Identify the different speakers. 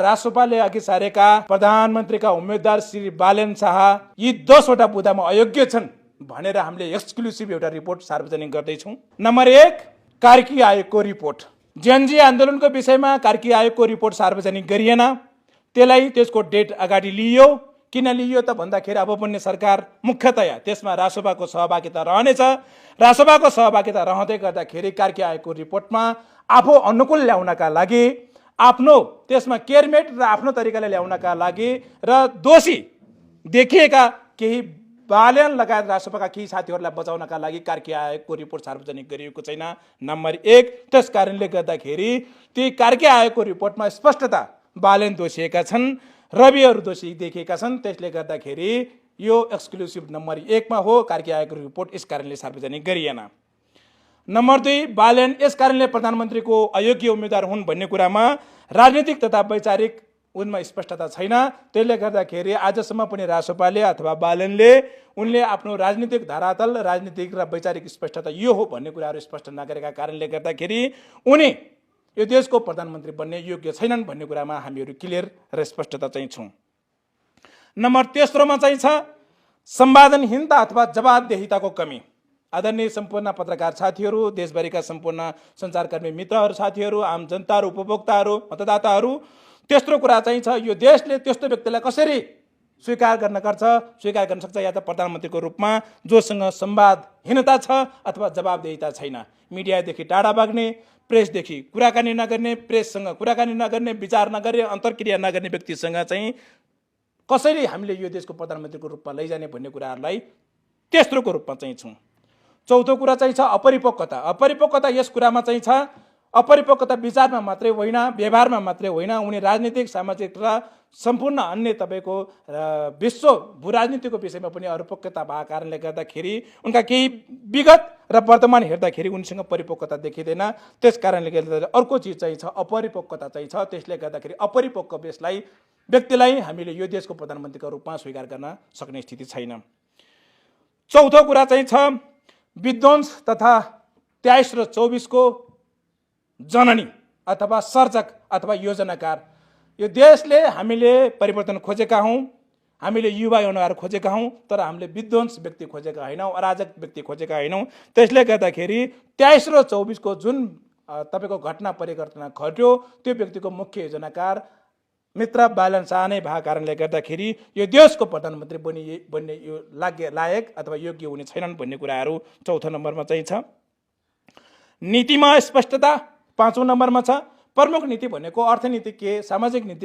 Speaker 1: रासोपाले अघि सारेका प्रधानमन्त्रीका उम्मेद्वार श्री बालेन शाह यी 10 वटा बुदामा अयोग्य छन् भनेर हामीले एक्सक्लुसिभ एउटा रिपोर्ट सार्वजनिक गर्दैछौँ। नम्बर 1, कार्की आयोगको रिपोर्ट। जेएनजी आन्दोलनको विषयमा कार्की आयोगको रिपोर्ट सार्वजनिक गरिएन। त्यसलाई त्यसको डेट अगाडि लिइयो। किन लिइयो त भन्दाखेरि अब बन्ने सरकार मुख्यतया त्यसमा रासोपाको सहभागिता रहनेछ। रासोपाको सहभागिता रहँदै गर्दाखेरि कार्की आयोगको रिपोर्टमा आफू अनुकूल ल्याउनका लागि, आफ्नो त्यसमा केयरमेट र आफ्नो तरिकाले ल्याउनका लागि र दोषी देखिएका केही बालेन लगायत रासोपाका केही साथीहरूलाई बचाउनका लागि कार्की आयोगको रिपोर्ट सार्वजनिक गरिएको छैन। नम्बर 1, त्यस कारणले गर्दाखेरि ती कार्की आयोगको रिपोर्टमा स्पष्टता बालेन दोषिएका छन्, रविहरू दोषी देखिएका छन्। त्यसले गर्दाखेरि यो एक्सक्लुसिभ नम्बर 1 मा हो। कार्की आयोगको रिपोर्ट यस कारणले सार्वजनिक गरिएन। नम्बर 2, बालेन यस कारणले प्रधानमन्त्रीको अयोग्य उम्मेद्वार हुन् भन्ने कुरामा राजनीतिक तथा वैचारिक उनमा स्पष्टता छैन। त्यसले गर्दाखेरि आजसम्म पनि रासोपाले अथवा बालेनले उनले आफ्नो राजनीतिक धरातल, राजनीतिक र वैचारिक स्पष्टता यो हो भन्ने कुराहरू स्पष्ट नगरेका कारणले गर्दाखेरि उनी यो देशको प्रधानमन्त्री बन्ने योग्य छैनन् भन्ने कुरामा हामीहरू क्लियर र स्पष्टता चाहिँ छौँ। नम्बर 3 मा चाहिँ छ संवादनहीनता अथवा जवाबदेहिताको कमी। आदरणीय सम्पूर्ण पत्रकार साथीहरू, देशभरिका सम्पूर्ण सञ्चारकर्मी मित्रहरू, साथीहरू, आम जनताहरू, उपभोक्ताहरू, मतदाताहरू, त्यस्तो कुरा चाहिँ छ यो देशले त्यस्तो व्यक्तिलाई कसरी स्वीकार गर्न सक्छ या त प्रधानमन्त्रीको रूपमा जोसँग संवादहीनता छ अथवा जवाबदेहिता छैन। मिडियादेखि टाढा भाग्ने, प्रेसदेखि कुराकानी नगर्ने, प्रेससँग कुराकानी नगर्ने, विचार नगर्ने, अन्तर्क्रिया नगर्ने व्यक्तिसँग चाहिँ कसरी हामीले यो देशको प्रधानमन्त्रीको रूपमा लैजाने भन्ने कुराहरूलाई तेस्रोको रूपमा चाहिँ छौँ। चौथो कुरा चाहिँ छ अपरिपक्वता। अपरिपक्वता यस कुरामा चाहिँ छ अपरिपक्वता विचारमा मात्रै होइन, व्यवहारमा मात्रै होइन, उनी राजनीतिक, सामाजिक र सम्पूर्ण अन्य तपाईँको विश्व भूराजनीतिको विषयमा पनि अपरिपक्वता भएको कारणले गर्दाखेरि उनका केही विगत र वर्तमान हेर्दाखेरि उनीसँग परिपक्वता देखिँदैन। त्यस कारणले गर्दा अर्को चिज चाहिँ छ अपरिपक्वता चाहिँ छ। त्यसले गर्दाखेरि अपरिपक्व व्यक्तिलाई हामीले यो देशको प्रधानमन्त्रीको रूपमा स्वीकार गर्न सक्ने स्थिति छैन। चौथो कुरा चाहिँ छ विध्वंस तथा 23 र 24 को जननी अथवा सर्जक अथवा योजनाकार। यो देशले हामीले परिवर्तन खोजेका हौँ, हामीले युवा यौवनहरू खोजेका हौँ, तर हामीले विध्वंस व्यक्ति खोजेका होइनौँ, अराजक व्यक्ति खोजेका होइनौँ। त्यसले गर्दाखेरि 23 र 24 को जुन तपाईँको घटना परिघटना घट्यो त्यो व्यक्तिको मुख्य योजनाकार मित्र बालेन शाह नै भएको कारणले गर्दाखेरि यो देशको प्रधानमन्त्री बन्ने यो लायक अथवा योग्य हुने छैनन् भन्ने कुराहरू चौथो नम्बरमा चाहिँ छ। नीतिमा स्पष्टता 5औं नम्बरमा छ। प्रमुख नीति भनेको अर्थनीति के, सामाजिक नीति